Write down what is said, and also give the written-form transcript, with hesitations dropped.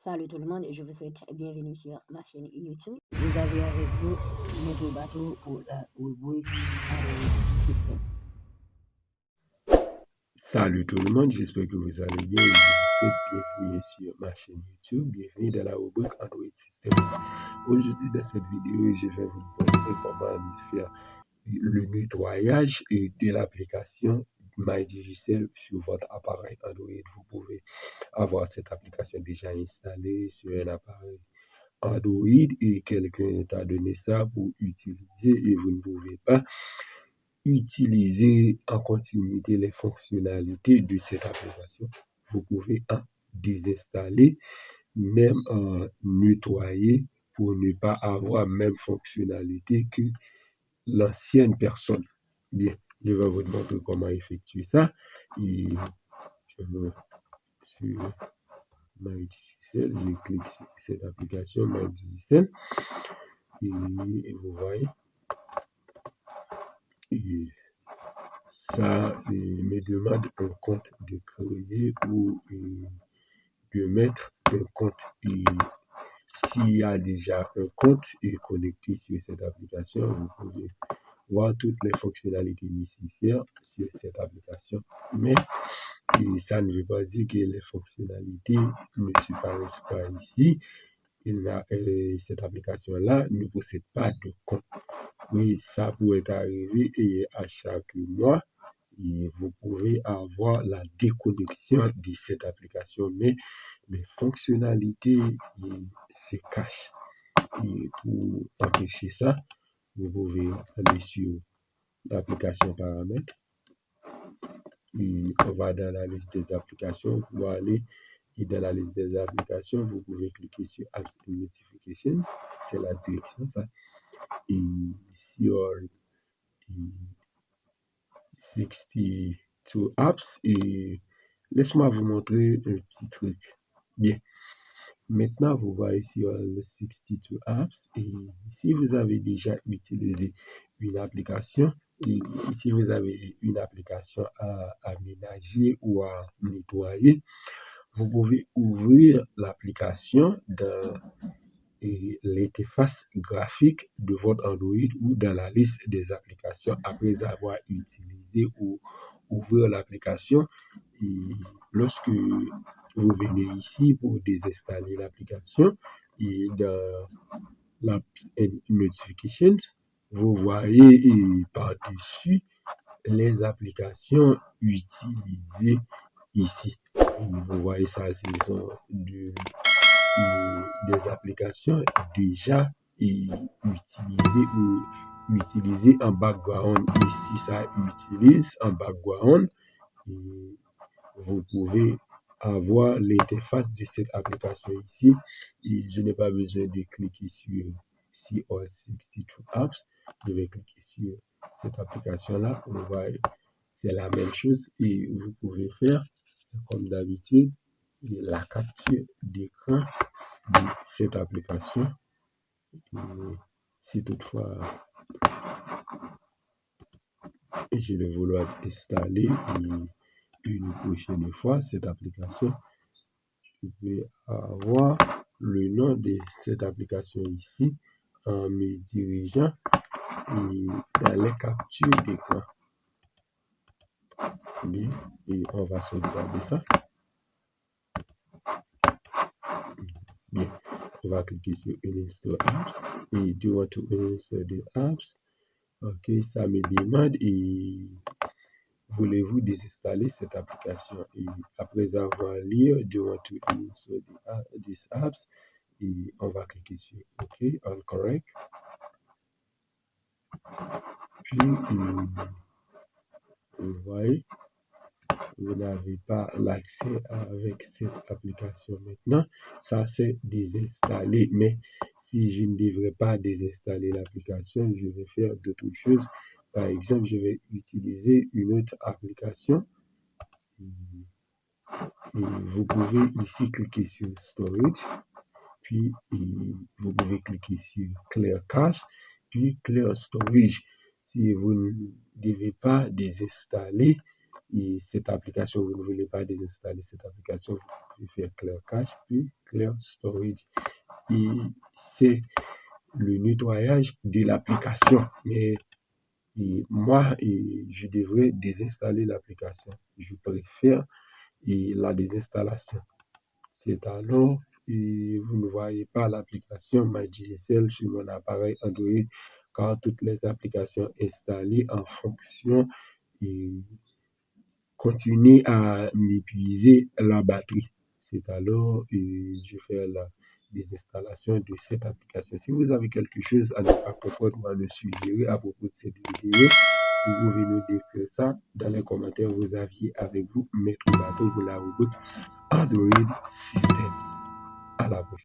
Salut tout le monde et je vous souhaite bienvenue sur ma chaîne YouTube. Vous avez avec vous notre bateau pour la rubrique système. Salut tout le monde, j'espère que vous allez bien. Je vous souhaite bienvenue sur ma chaîne YouTube, bienvenue dans la rubrique Android System. Aujourd'hui dans cette vidéo, je vais vous montrer comment faire le nettoyage de l'application MyDigiCell sur votre appareil Android. Vous pouvez avoir cette application déjà installée sur un appareil Android et quelqu'un t'a donné ça pour utiliser et vous ne pouvez pas utiliser en continuité les fonctionnalités de cette application. Vous pouvez en désinstaller, même en nettoyer pour ne pas avoir même fonctionnalité que l'ancienne personne. Bien, je vais vous montrer comment effectuer ça. Et je vais sur MyDigiCell, je clique sur cette application MyDigiCell et vous voyez. Et ça me demande un compte de créer ou de mettre un compte. Et s'il y a déjà un compte connecté sur cette application, vous pouvez voir toutes les fonctionnalités nécessaires sur cette application. Mais ça ne veut pas dire que les fonctionnalités ne s'apparaissent pas ici. Cette application-là ne possède pas de compte. Oui, ça pourrait arriver et à chaque mois, et vous pouvez avoir la déconnexion de cette application, mais les fonctionnalités se cachent. Et pour empêcher ça, vous pouvez aller sur l'application paramètres et on va dans la liste des applications pour aller. Et dans la liste des applications, vous pouvez cliquer sur Apps and Notifications, c'est la direction ça. Et sur 62 apps et laisse-moi vous montrer un petit truc. Bien. Maintenant, vous voyez sur le 62 apps et si vous avez déjà utilisé une application et si vous avez une application à aménager ou à nettoyer, vous pouvez ouvrir l'application dans l'interface graphique de votre Android ou dans la liste des applications après avoir utilisé ou ouvert l'application. Et lorsque vous venez ici pour désinstaller l'application et dans l'Apps and Notifications, vous voyez par-dessus les applications utilisées ici. Et vous voyez ça, ce sont des applications déjà utilisées ou utilisées en background. Ici, ça utilise en background. Et vous pouvez avoir l'interface de cette application ici. Et je n'ai pas besoin de cliquer sur CR62 Apps. Je vais cliquer sur cette application-là. Vous voyez, c'est la même chose. Et vous pouvez faire, comme d'habitude, la capture d'écran de cette application. Et si toutefois je vais vouloir installer une prochaine fois cette application, je vais avoir le nom de cette application ici en me dirigeant dans les captures d'écran. Bien, et on va sauvegarder ça. Bien, on va cliquer sur Install Apps et do you want to install the apps? Ok, ça me demande et voulez-vous désinstaller cette application? Et après avoir lu do you want to install these apps? Et on va cliquer sur OK, on correct. Puis, vous voyez, vous n'avez pas l'accès avec cette application maintenant. Ça, c'est désinstallé. Mais si je ne devrais pas désinstaller l'application, je vais faire d'autres choses. Par exemple, je vais utiliser une autre application. Et vous pouvez ici cliquer sur Storage. Puis, vous pouvez cliquer sur Clear Cache. Puis, Clear Storage. Si vous ne devez pas désinstaller et cette application, vous ne voulez pas désinstaller cette application, vous pouvez faire Clear Cache puis Clear Storage. Et c'est le nettoyage de l'application. Mais moi, je devrais désinstaller l'application. Je préfère la désinstallation. C'est alors, vous ne voyez pas l'application MyDigiCell sur mon appareil Android, car toutes les applications installées en fonction continuent à m'épuiser la batterie. C'est alors je fais la désinstallation de cette application. Si vous avez quelque chose à ne pas comprendre ou à me suggérer à propos de cette vidéo, vous pouvez me décrire ça dans les commentaires. Vous aviez avec vous Maître Bateau pour la rubrique Android Systems. À la prochaine.